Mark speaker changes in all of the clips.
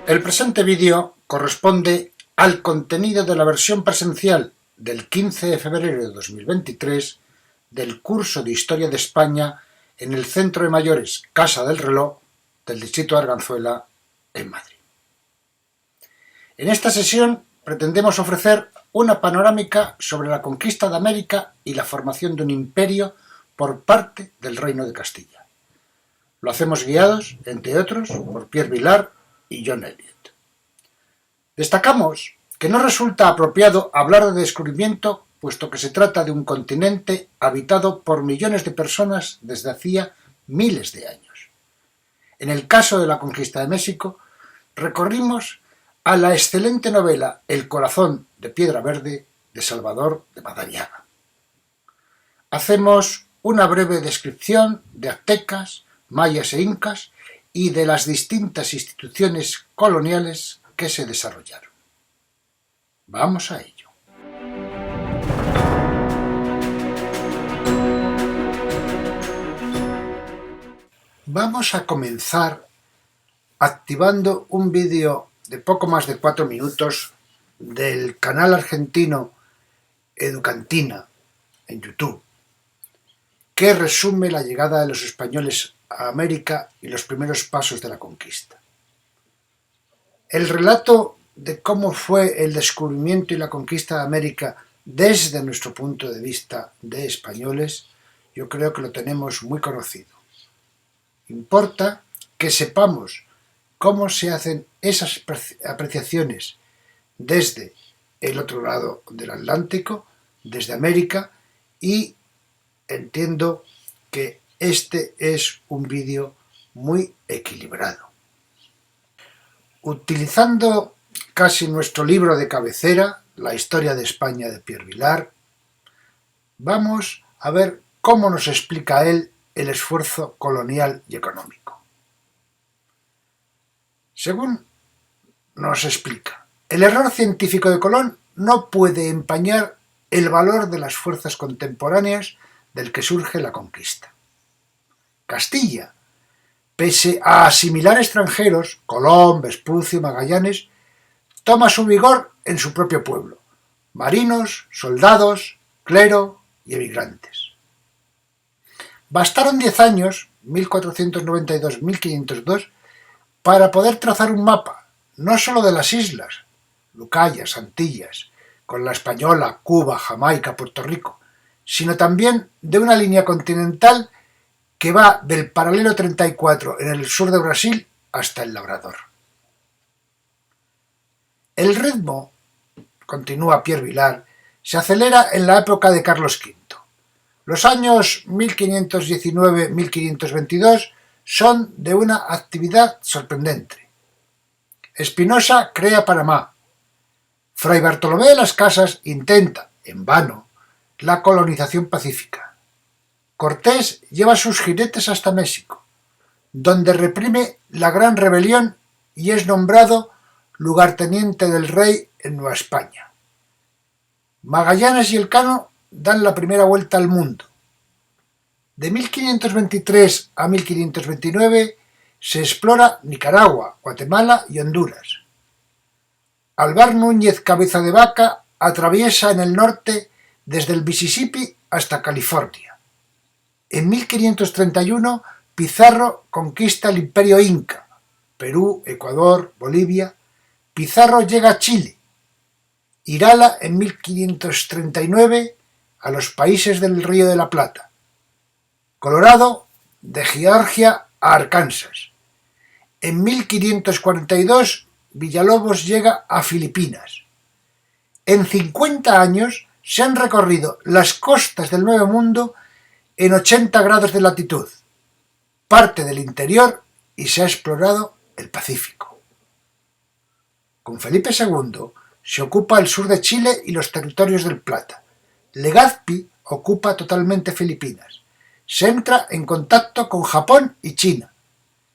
Speaker 1: El presente vídeo corresponde al contenido de la versión presencial del 15 de febrero de 2023 del curso de Historia de España en el Centro de Mayores Casa del Reloj del Distrito de Arganzuela, en Madrid. En esta sesión pretendemos ofrecer una panorámica sobre la conquista de América y la formación de un imperio por parte del Reino de Castilla. Lo hacemos guiados, entre otros, por Pierre Vilar y John Elliot. Destacamos que no resulta apropiado hablar de descubrimiento, puesto que se trata de un continente habitado por millones de personas desde hacía miles de años. En el caso de la conquista de México, recorrimos a la excelente novela El corazón de piedra verde de Salvador de Madariaga. Hacemos una breve descripción de aztecas, mayas e incas y de las distintas instituciones coloniales que se desarrollaron. Vamos a ello. Vamos a comenzar activando un vídeo de poco más de 4 minutos del canal argentino Educantina en YouTube, que resume la llegada de los españoles a América y los primeros pasos de la conquista. El relato de cómo fue el descubrimiento y la conquista de América desde nuestro punto de vista de españoles, yo creo que lo tenemos muy conocido. Importa que sepamos cómo se hacen esas apreciaciones desde el otro lado del Atlántico, desde América, y entiendo que este es un vídeo muy equilibrado. Utilizando casi nuestro libro de cabecera, La historia de España de Pierre Vilar, vamos a ver cómo nos explica él el esfuerzo colonial y económico. Según nos explica, el error científico de Colón no puede empañar el valor de las fuerzas contemporáneas del que surge la conquista. Castilla, pese a asimilar extranjeros, Colón, Vespucio, Magallanes, toma su vigor en su propio pueblo, marinos, soldados, clero y emigrantes. Bastaron 10 años, 1492-1502, para poder trazar un mapa, no solo de las islas, Lucayas, Antillas, con la Española, Cuba, Jamaica, Puerto Rico, sino también de una línea continental que va del paralelo 34 en el sur de Brasil hasta el Labrador. El ritmo, continúa Pierre Vilar, se acelera en la época de Carlos V. Los años 1519-1522 son de una actividad sorprendente. Espinosa crea Panamá. Fray Bartolomé de las Casas intenta, en vano, la colonización pacífica. Cortés lleva sus jinetes hasta México, donde reprime la gran rebelión y es nombrado lugarteniente del rey en Nueva España. Magallanes y Elcano dan la primera vuelta al mundo. De 1523 a 1529 se explora Nicaragua, Guatemala y Honduras. Alvar Núñez Cabeza de Vaca atraviesa en el norte desde el Mississippi hasta California. En 1531 Pizarro conquista el Imperio Inca, Perú, Ecuador, Bolivia. Pizarro llega a Chile. Irala en 1539 a los países del Río de la Plata. Colorado de Georgia a Arkansas. En 1542 Villalobos llega a Filipinas. En 50 años se han recorrido las costas del Nuevo Mundo en 80 grados de latitud, parte del interior, y se ha explorado el Pacífico. Con Felipe II se ocupa el sur de Chile y los territorios del Plata. Legazpi ocupa totalmente Filipinas. Se entra en contacto con Japón y China.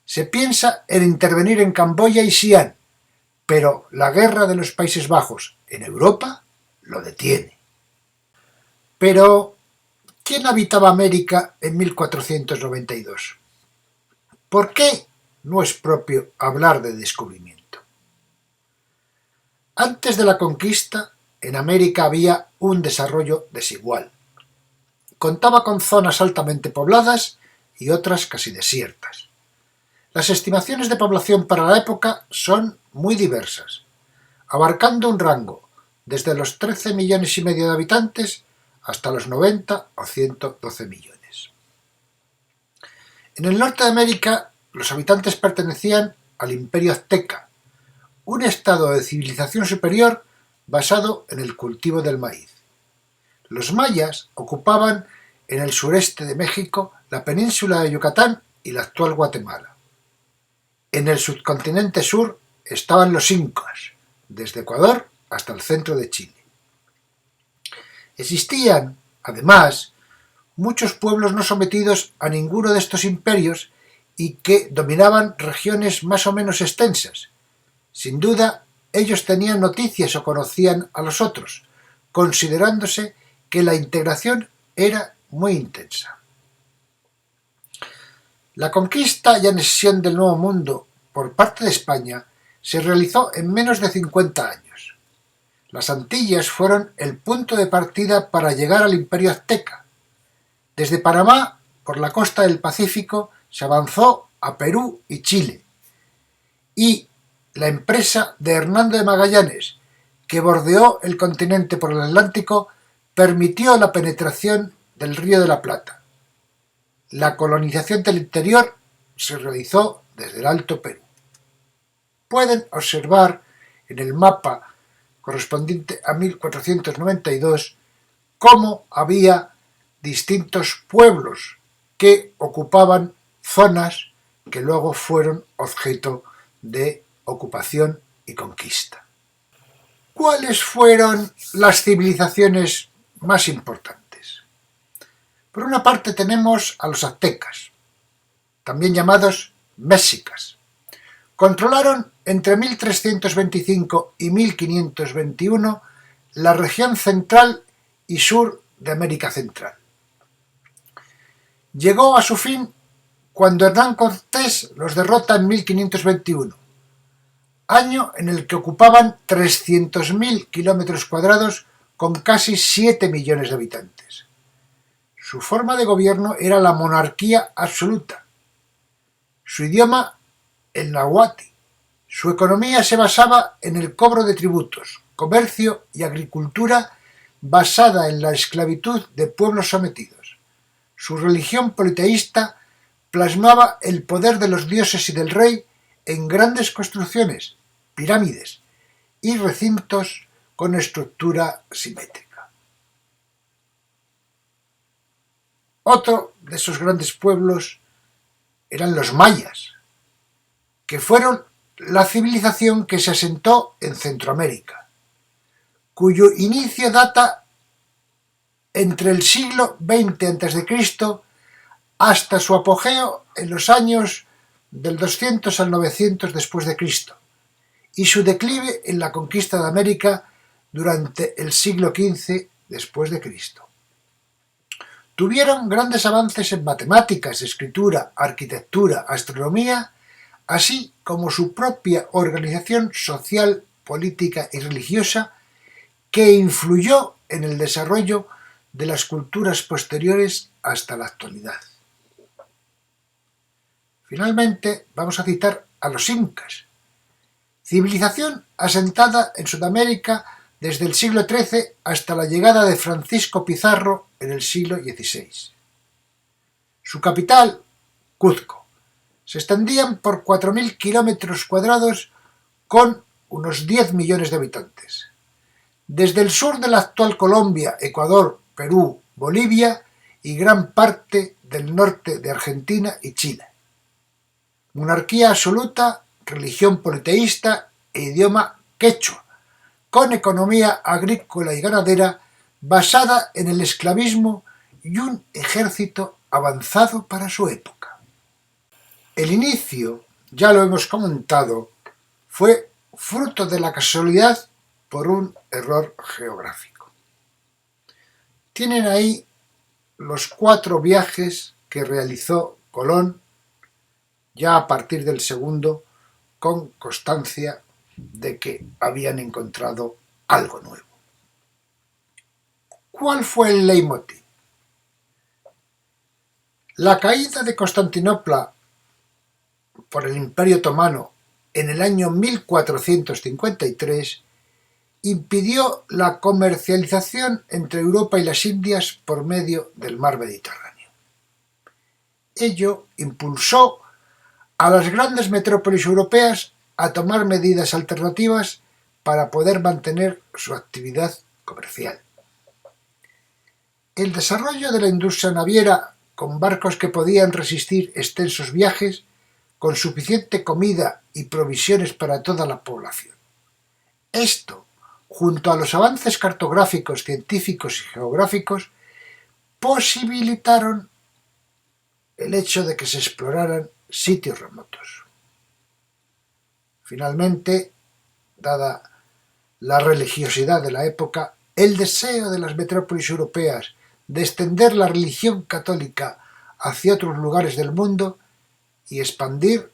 Speaker 1: Se piensa en intervenir en Camboya y Xi'an, pero la guerra de los Países Bajos en Europa lo detiene. Pero, ¿quién habitaba América en 1492? ¿Por qué no es propio hablar de descubrimiento? Antes de la conquista, en América había un desarrollo desigual. Contaba con zonas altamente pobladas y otras casi desiertas. Las estimaciones de población para la época son muy diversas, abarcando un rango desde los 13 millones y medio de habitantes hasta los 90 o 112 millones. En el norte de América, los habitantes pertenecían al Imperio Azteca, un estado de civilización superior basado en el cultivo del maíz. Los mayas ocupaban en el sureste de México la península de Yucatán y la actual Guatemala. En el subcontinente sur estaban los incas, desde Ecuador hasta el centro de Chile. Existían, además, muchos pueblos no sometidos a ninguno de estos imperios y que dominaban regiones más o menos extensas. Sin duda, ellos tenían noticias o conocían a los otros, considerándose que la integración era muy intensa. La conquista y anexión del Nuevo Mundo por parte de España se realizó en menos de 50 años. Las Antillas fueron el punto de partida para llegar al Imperio Azteca. Desde Panamá, por la costa del Pacífico, se avanzó a Perú y Chile. Y la empresa de Hernando de Magallanes, que bordeó el continente por el Atlántico, permitió la penetración del Río de la Plata. La colonización del interior se realizó desde el Alto Perú. Pueden observar en el mapa correspondiente a 1492 cómo había distintos pueblos que ocupaban zonas que luego fueron objeto de ocupación y conquista. ¿Cuáles fueron las civilizaciones más importantes? Por una parte tenemos a los aztecas, también llamados mexicas. Controlaron entre 1325 y 1521 la región central y sur de América Central. Llegó a su fin cuando Hernán Cortés los derrota en 1521, año en el que ocupaban 300.000 kilómetros cuadrados con casi 7 millones de habitantes. Su forma de gobierno era la monarquía absoluta. Su idioma, el náhuatl. Su economía se basaba en el cobro de tributos, comercio y agricultura basada en la esclavitud de pueblos sometidos. Su religión politeísta plasmaba el poder de los dioses y del rey en grandes construcciones, pirámides y recintos con estructura simétrica. Otro de esos grandes pueblos eran los mayas, que fueron la civilización que se asentó en Centroamérica, cuyo inicio data entre el siglo XX a.C. hasta su apogeo en los años del 200 al 900 después de Cristo, y su declive en la conquista de América durante el siglo XV después de Cristo. Tuvieron grandes avances en matemáticas, escritura, arquitectura, astronomía, así como su propia organización social, política y religiosa, que influyó en el desarrollo de las culturas posteriores hasta la actualidad. Finalmente, vamos a citar a los incas, civilización asentada en Sudamérica desde el siglo XIII hasta la llegada de Francisco Pizarro en el siglo XVI. Su capital, Cuzco, se extendían por 4.000 kilómetros cuadrados con unos 10 millones de habitantes. Desde el sur de la actual Colombia, Ecuador, Perú, Bolivia y gran parte del norte de Argentina y Chile. Monarquía absoluta, religión politeísta e idioma quechua, con economía agrícola y ganadera basada en el esclavismo y un ejército avanzado para su época. El inicio, ya lo hemos comentado, fue fruto de la casualidad por un error geográfico. Tienen ahí los 4 viajes que realizó Colón, ya a partir del segundo, con constancia de que habían encontrado algo nuevo. ¿Cuál fue el leitmotiv? La caída de Constantinopla por el Imperio Otomano en el año 1453 impidió la comercialización entre Europa y las Indias por medio del mar Mediterráneo. Ello impulsó a las grandes metrópolis europeas a tomar medidas alternativas para poder mantener su actividad comercial. El desarrollo de la industria naviera, con barcos que podían resistir extensos viajes, con suficiente comida y provisiones para toda la población. Esto, junto a los avances cartográficos, científicos y geográficos, posibilitaron el hecho de que se exploraran sitios remotos. Finalmente, dada la religiosidad de la época, el deseo de las metrópolis europeas de extender la religión católica hacia otros lugares del mundo y expandir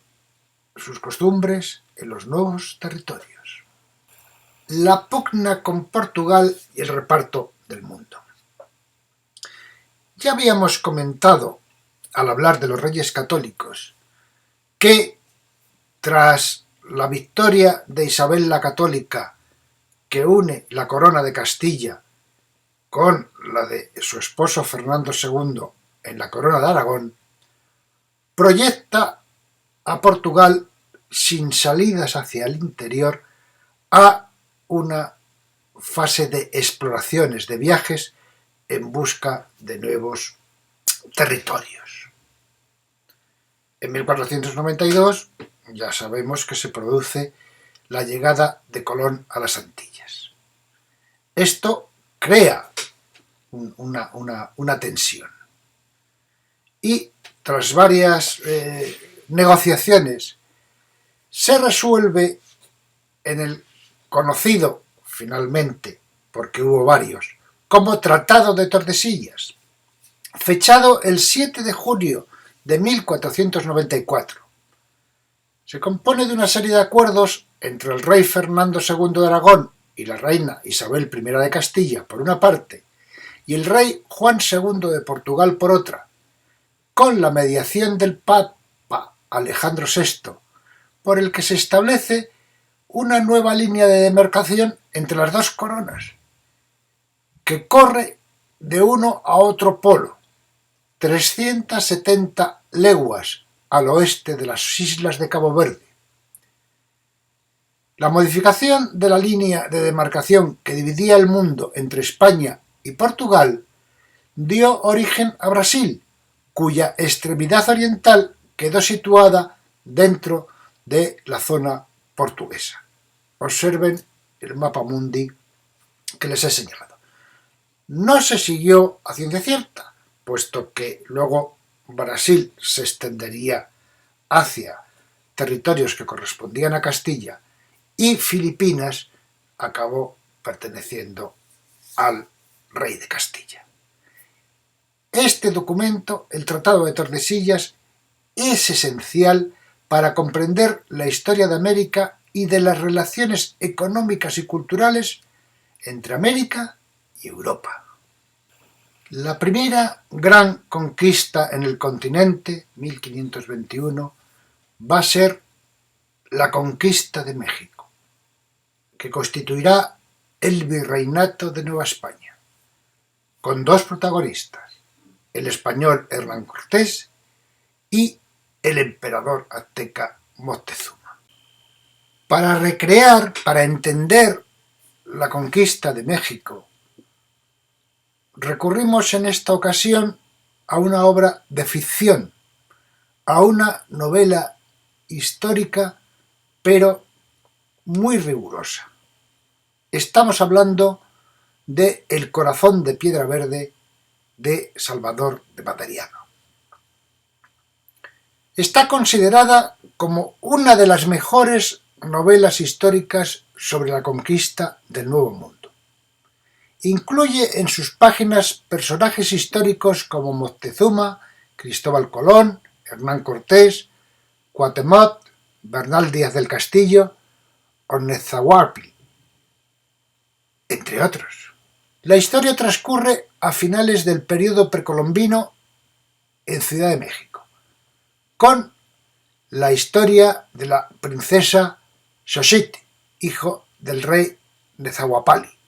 Speaker 1: sus costumbres en los nuevos territorios. La pugna con Portugal y el reparto del mundo. Ya habíamos comentado, al hablar de los reyes católicos, que tras la victoria de Isabel la Católica, que une la corona de Castilla con la de su esposo Fernando II en la corona de Aragón, proyecta a Portugal, sin salidas hacia el interior, a una fase de exploraciones, de viajes en busca de nuevos territorios. En 1492 ya sabemos que se produce la llegada de Colón a las Antillas. Esto crea una tensión. Y tras varias negociaciones se resuelve en el conocido, finalmente, porque hubo varios, como Tratado de Tordesillas, fechado el 7 de junio de 1494. Se compone de una serie de acuerdos entre el rey Fernando II de Aragón y la reina Isabel I de Castilla por una parte y el rey Juan II de Portugal por otra, con la mediación del Papa Alejandro VI, por el que se establece una nueva línea de demarcación entre las dos coronas, que corre de uno a otro polo, 370 leguas al oeste de las islas de Cabo Verde. La modificación de la línea de demarcación que dividía el mundo entre España y Portugal dio origen a Brasil, cuya extremidad oriental quedó situada dentro de la zona portuguesa. Observen el mapa mundi que les he señalado. No se siguió a ciencia cierta, puesto que luego Brasil se extendería hacia territorios que correspondían a Castilla y Filipinas acabó perteneciendo al rey de Castilla. Este documento, el Tratado de Tordesillas, es esencial para comprender la historia de América y de las relaciones económicas y culturales entre América y Europa. La primera gran conquista en el continente, 1521, va a ser la conquista de México, que constituirá el virreinato de Nueva España, con dos protagonistas, el español Hernán Cortés y el emperador azteca Moctezuma. Para recrear, para entender la conquista de México, recurrimos en esta ocasión a una obra de ficción, a una novela histórica, pero muy rigurosa. Estamos hablando de El corazón de piedra verde de Salvador de Materiano. Está considerada como una de las mejores novelas históricas sobre la conquista del Nuevo Mundo. Incluye en sus páginas personajes históricos como Moctezuma, Cristóbal Colón, Hernán Cortés, Cuauhtémoc, Bernal Díaz del Castillo o Nezahualcóyotl, entre otros. La historia transcurre a finales del período precolombino en Ciudad de México, con la historia de la princesa Xochitl, hijo del rey Nezahualcóyotl,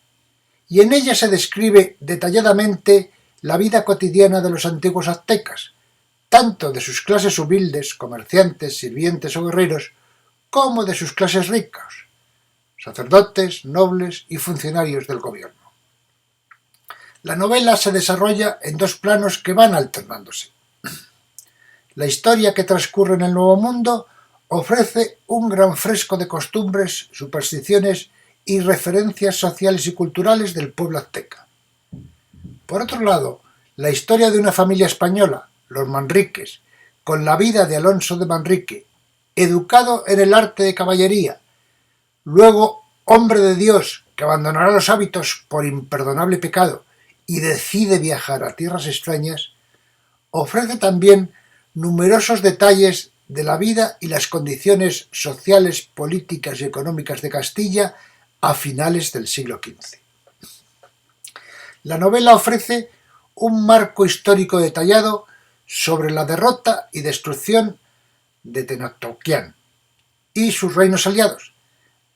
Speaker 1: y en ella se describe detalladamente la vida cotidiana de los antiguos aztecas, tanto de sus clases humildes, comerciantes, sirvientes o guerreros, como de sus clases ricas, sacerdotes, nobles y funcionarios del gobierno. La novela se desarrolla en dos planos que van alternándose. La historia que transcurre en el Nuevo Mundo ofrece un gran fresco de costumbres, supersticiones y referencias sociales y culturales del pueblo azteca. Por otro lado, la historia de una familia española, los Manriques, con la vida de Alonso de Manrique, educado en el arte de caballería, luego hombre de Dios que abandonará los hábitos por imperdonable pecado y decide viajar a tierras extrañas, ofrece también numerosos detalles de la vida y las condiciones sociales, políticas y económicas de Castilla a finales del siglo XV. La novela ofrece un marco histórico detallado sobre la derrota y destrucción de Tenochtitlan y sus reinos aliados,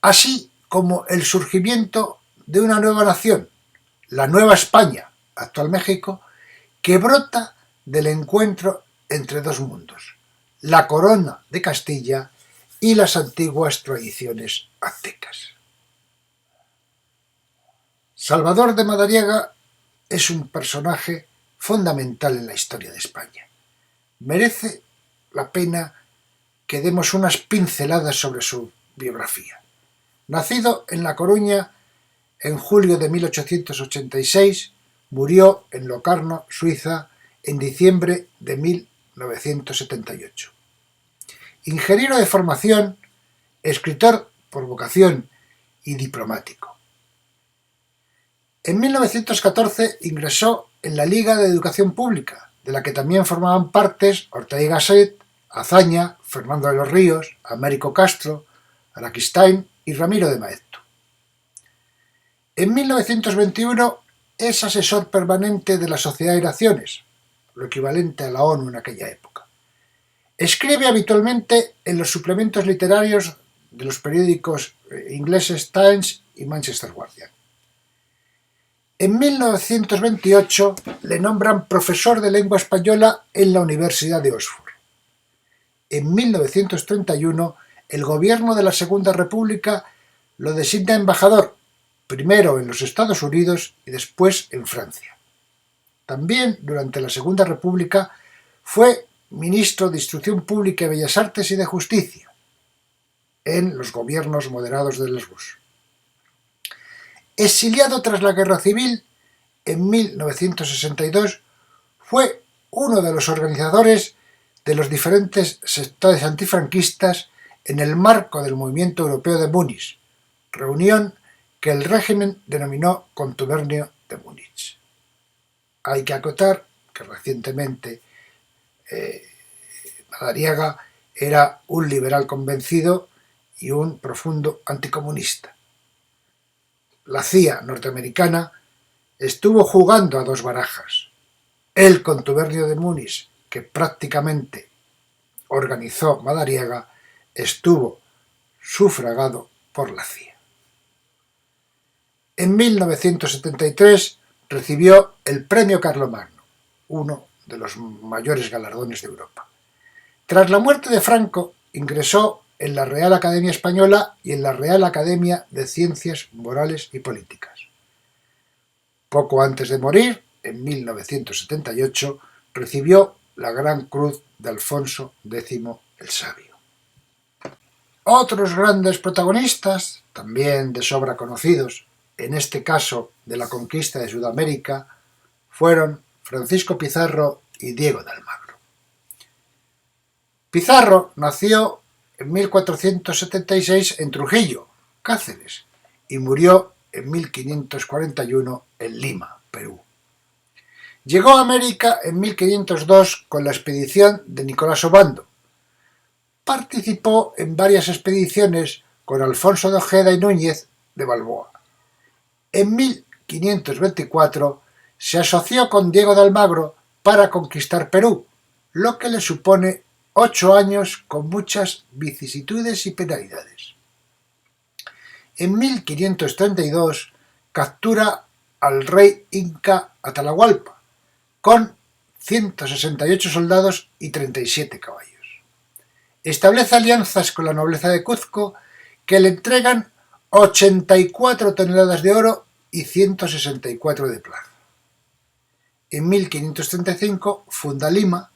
Speaker 1: así como el surgimiento de una nueva nación, la Nueva España, actual México, que brota del encuentro entre dos mundos, la corona de Castilla y las antiguas tradiciones aztecas. Salvador de Madariaga es un personaje fundamental en la historia de España. Merece la pena que demos unas pinceladas sobre su biografía. Nacido en La Coruña en julio de 1886, murió en Locarno, Suiza, en diciembre de 1978. Ingeniero de formación, escritor por vocación y diplomático. En 1914 ingresó en la Liga de Educación Pública, de la que también formaban partes Ortega y Gasset, Azaña, Fernando de los Ríos, Américo Castro, Araquistáin y Ramiro de Maeztu. En 1921 es asesor permanente de la Sociedad de Naciones, lo equivalente a la ONU en aquella época. Escribe habitualmente en los suplementos literarios de los periódicos ingleses Times y Manchester Guardian. En 1928 le nombran profesor de lengua española en la Universidad de Oxford. En 1931 el gobierno de la Segunda República lo designa embajador, primero en los Estados Unidos y después en Francia. También durante la Segunda República fue ministro de Instrucción Pública y Bellas Artes y de Justicia en los gobiernos moderados de los Bush. Exiliado tras la Guerra Civil, en 1962 fue uno de los organizadores de los diferentes sectores antifranquistas en el marco del Movimiento Europeo de Múnich, reunión que el régimen denominó Contubernio de Múnich. Hay que acotar que recientemente Madariaga era un liberal convencido y un profundo anticomunista. La CIA norteamericana estuvo jugando a dos barajas. El Contubernio de Múnich, que prácticamente organizó Madariaga, estuvo sufragado por la CIA. En 1973 recibió el Premio Carlomagno, uno de los mayores galardones de Europa. Tras la muerte de Franco, ingresó en la Real Academia Española y en la Real Academia de Ciencias Morales y Políticas. Poco antes de morir, en 1978, recibió la Gran Cruz de Alfonso X el Sabio. Otros grandes protagonistas, también de sobra conocidos, en este caso de la conquista de Sudamérica, fueron Francisco Pizarro y Diego de Almagro. Pizarro nació en 1476 en Trujillo, Cáceres, y murió en 1541 en Lima, Perú. Llegó a América en 1502 con la expedición de Nicolás Obando. Participó en varias expediciones con Alfonso de Ojeda y Núñez de Balboa. En 1524 se asoció con Diego de Almagro para conquistar Perú, lo que le supone 8 años con muchas vicisitudes y penalidades. En 1532 captura al rey inca Atahualpa, con 168 soldados y 37 caballos. Establece alianzas con la nobleza de Cuzco, que le entregan 84 toneladas de oro y 164 de plata. En 1535 funda Lima,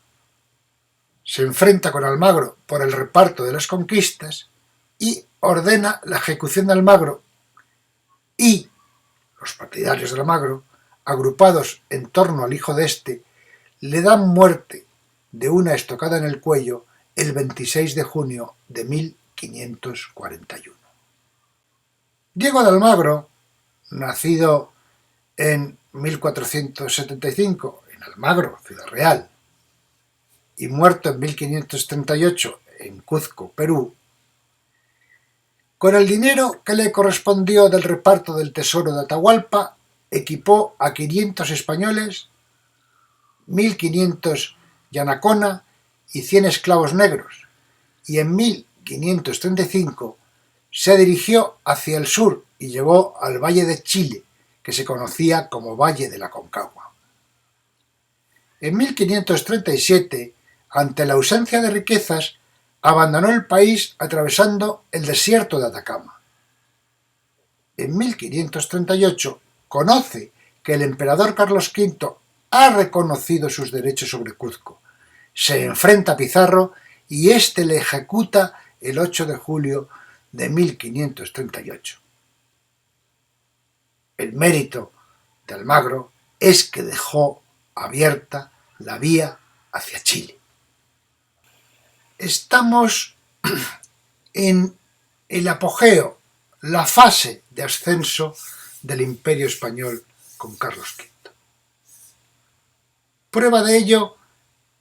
Speaker 1: se enfrenta con Almagro por el reparto de las conquistas y ordena la ejecución de Almagro, y los partidarios de Almagro, agrupados en torno al hijo de este, le dan muerte de una estocada en el cuello el 26 de junio de 1541. Diego de Almagro, nacido en 1475 en Almagro, Ciudad Real, y muerto en 1538 en Cuzco, Perú, con el dinero que le correspondió del reparto del tesoro de Atahualpa, equipó a 500 españoles, 1500 yanacona y 100 esclavos negros, y en 1535 se dirigió hacia el sur y llegó al Valle de Chile, que se conocía como Valle de la Concagua. En 1537, ante la ausencia de riquezas, abandonó el país atravesando el desierto de Atacama. En 1538 conoce que el emperador Carlos V ha reconocido sus derechos sobre Cuzco. Se enfrenta a Pizarro y éste le ejecuta el 8 de julio de 1538. El mérito de Almagro es que dejó abierta la vía hacia Chile. Estamos en el apogeo, la fase de ascenso del Imperio Español con Carlos V. Prueba de ello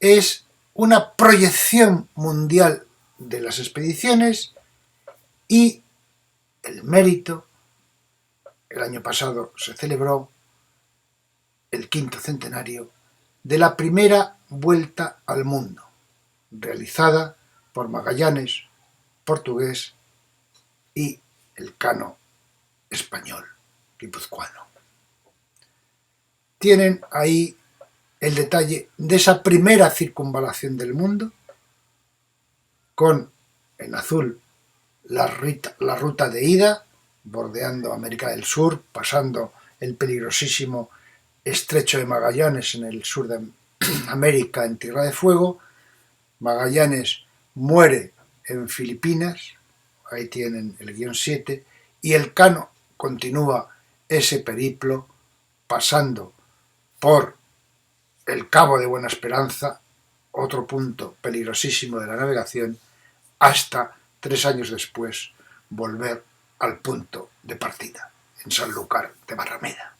Speaker 1: es una proyección mundial de las expediciones y el mérito. El año pasado se celebró el 5º centenario de la primera vuelta al mundo, realizada por Magallanes, portugués, y Elcano, español, guipuzcoano. Tienen ahí el detalle de esa primera circunvalación del mundo, con en azul la ruta de ida, bordeando América del Sur, pasando el peligrosísimo Estrecho de Magallanes en el sur de América, en Tierra de Fuego. Magallanes muere en Filipinas, ahí tienen el guión 7, y Elcano continúa ese periplo pasando por el Cabo de Buena Esperanza, otro punto peligrosísimo de la navegación, hasta 3 años después volver al punto de partida, en Sanlúcar de Barrameda.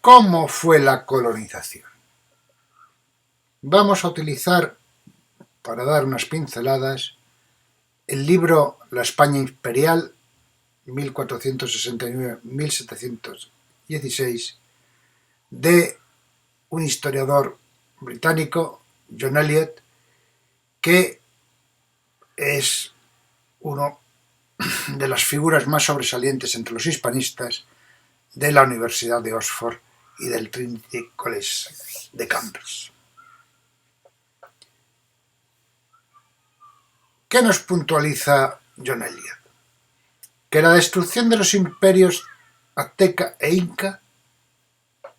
Speaker 1: ¿Cómo fue la colonización? Vamos a utilizar, para dar unas pinceladas, el libro La España Imperial, 1469-1716, de un historiador británico, John Eliot, que es uno de las figuras más sobresalientes entre los hispanistas de la Universidad de Oxford y del Trinity College de Cambridge. ¿Qué nos puntualiza John Eliot? Que la destrucción de los imperios azteca e inca,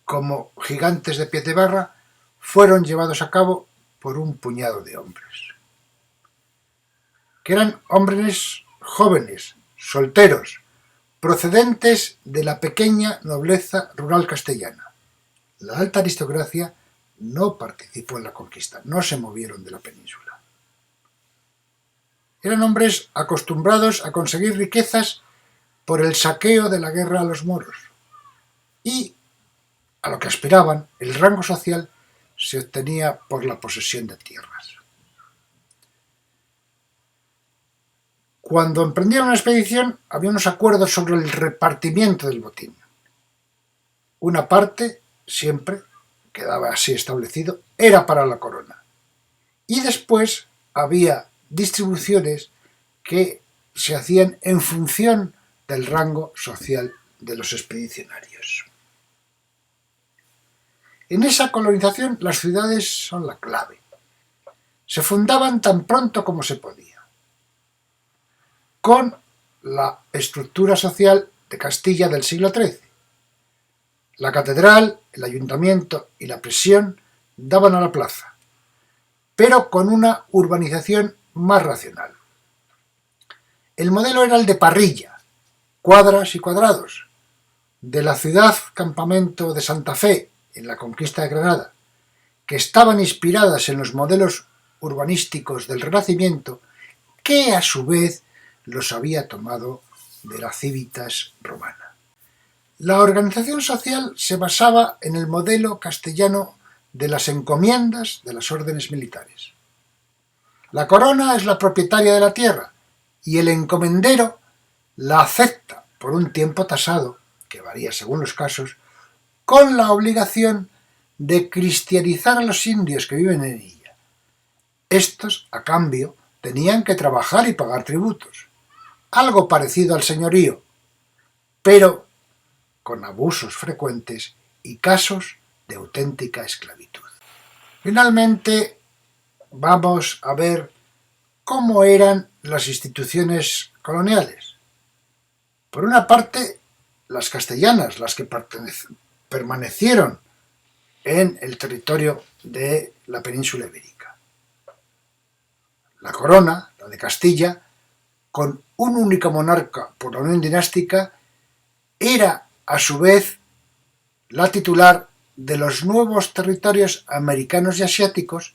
Speaker 1: como gigantes de pie de barra, fueron llevados a cabo por un puñado de hombres. Que eran hombres jóvenes, solteros, procedentes de la pequeña nobleza rural castellana. La alta aristocracia no participó en la conquista, no se movieron de la península. Eran hombres acostumbrados a conseguir riquezas por el saqueo de la guerra a los moros, y a lo que aspiraban, el rango social se obtenía por la posesión de tierras. Cuando emprendieron la expedición había unos acuerdos sobre el repartimiento del botín. Una parte, siempre quedaba así establecido, era para la corona. Y después había distribuciones que se hacían en función del rango social de los expedicionarios. En esa colonización las ciudades son la clave. Se fundaban tan pronto como se podía, con la estructura social de Castilla del siglo XIII. La catedral, el ayuntamiento y la prisión daban a la plaza, pero con una urbanización más racional. El modelo era el de Parrilla, cuadras y cuadrados, de la ciudad campamento de Santa Fe en la conquista de Granada, que estaban inspiradas en los modelos urbanísticos del Renacimiento, que a su vez los había tomado de la Civitas romana. La organización social se basaba en el modelo castellano de las encomiendas de las órdenes militares. La corona es la propietaria de la tierra y el encomendero la acepta por un tiempo tasado, que varía según los casos, con la obligación de cristianizar a los indios que viven en ella. Estos, a cambio, tenían que trabajar y pagar tributos, algo parecido al señorío, pero con abusos frecuentes y casos de auténtica esclavitud. Finalmente, vamos a ver cómo eran las instituciones coloniales. Por una parte, las castellanas, las que permanecieron en el territorio de la península ibérica. La corona, la de Castilla, con un único monarca por la unión dinástica, era a su vez la titular de los nuevos territorios americanos y asiáticos,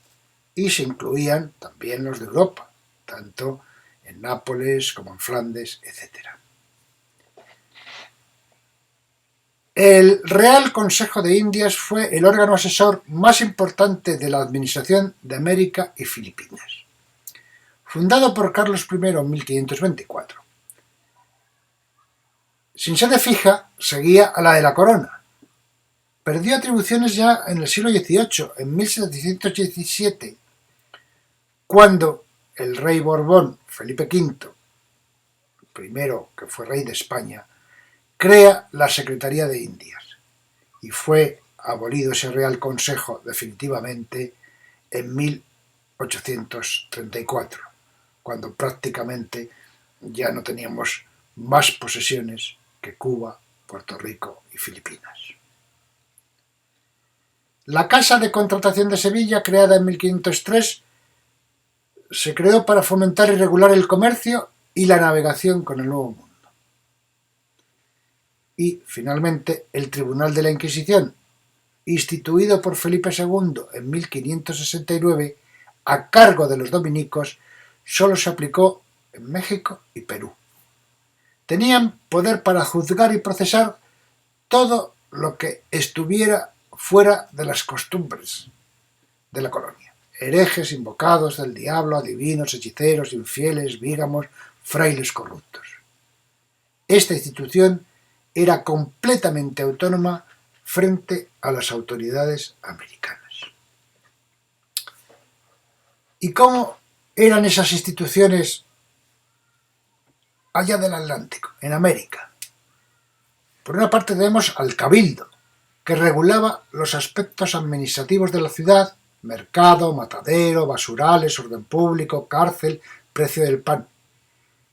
Speaker 1: y se incluían también los de Europa, tanto en Nápoles como en Flandes, etc. El Real Consejo de Indias fue el órgano asesor más importante de la administración de América y Filipinas. Fundado por Carlos I en 1524. Sin sede fija, seguía a la de la corona. Perdió atribuciones ya en el siglo XVIII, en 1717, cuando el rey Borbón, Felipe V, primero que fue rey de España, crea la Secretaría de Indias, y fue abolido ese Real Consejo definitivamente en 1834, cuando prácticamente ya no teníamos más posesiones que Cuba, Puerto Rico y Filipinas. La Casa de Contratación de Sevilla, creada en 1503, se creó para fomentar y regular el comercio y la navegación con el Nuevo Mundo. Y, finalmente, el Tribunal de la Inquisición, instituido por Felipe II en 1569, a cargo de los dominicos, solo se aplicó en México y Perú. Tenían poder para juzgar y procesar todo lo que estuviera fuera de las costumbres de la colonia. Herejes, invocados del diablo, adivinos, hechiceros, infieles, bígamos, frailes corruptos. Esta institución era completamente autónoma frente a las autoridades americanas. ¿Y cómo eran esas instituciones allá del Atlántico, en América? Por una parte tenemos al Cabildo, que regulaba los aspectos administrativos de la ciudad: mercado, matadero, basurales, orden público, cárcel, precio del pan,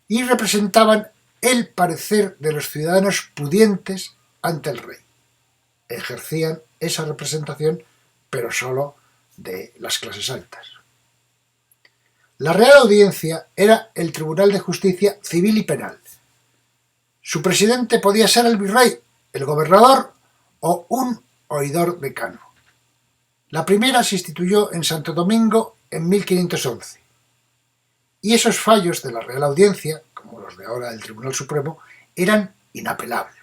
Speaker 1: y representaban el parecer de los ciudadanos pudientes ante el rey. Ejercían esa representación, pero solo de las clases altas. La Real Audiencia era el Tribunal de Justicia civil y penal. Su presidente podía ser el virrey, el gobernador o un oidor decano. La primera se instituyó en Santo Domingo en 1511, y esos fallos de la Real Audiencia, como los de ahora del Tribunal Supremo, eran inapelables.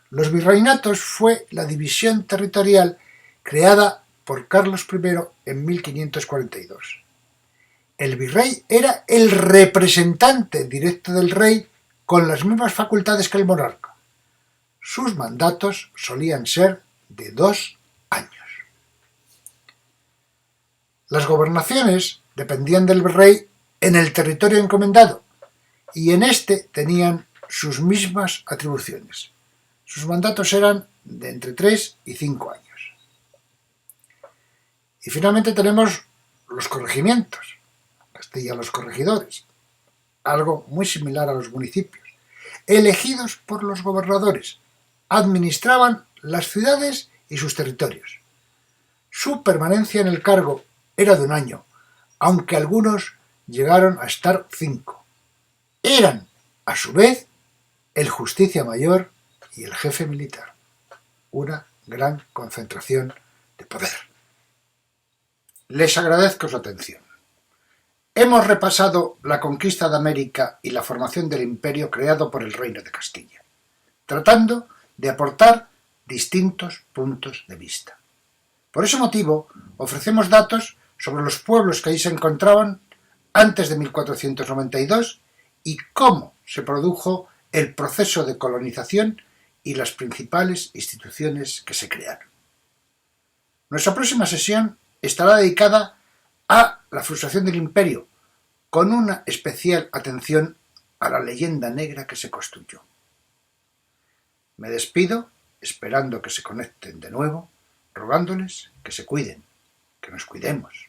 Speaker 1: Los virreinatos fue la división territorial creada por Carlos I en 1542, El virrey era el representante directo del rey con las mismas facultades que el monarca. Sus mandatos solían ser de 2 años. Las gobernaciones dependían del virrey en el territorio encomendado y en este tenían sus mismas atribuciones. Sus mandatos eran de entre 3 y 5 años. Y finalmente tenemos los corregimientos, Castilla los corregidores, algo muy similar a los municipios, elegidos por los gobernadores, administraban las ciudades y sus territorios. Su permanencia en el cargo era de 1 año, aunque algunos llegaron a estar 5. Eran, a su vez, el justicia mayor y el jefe militar. Una gran concentración de poder. Les agradezco su atención. Hemos repasado la conquista de América y la formación del imperio creado por el Reino de Castilla, tratando de aportar distintos puntos de vista. Por ese motivo, ofrecemos datos sobre los pueblos que ahí se encontraban antes de 1492 y cómo se produjo el proceso de colonización y las principales instituciones que se crearon. Nuestra próxima sesión estará dedicada a la frustración del imperio, con una especial atención a la leyenda negra que se construyó. Me despido, esperando que se conecten de nuevo, rogándoles que se cuiden, que nos cuidemos.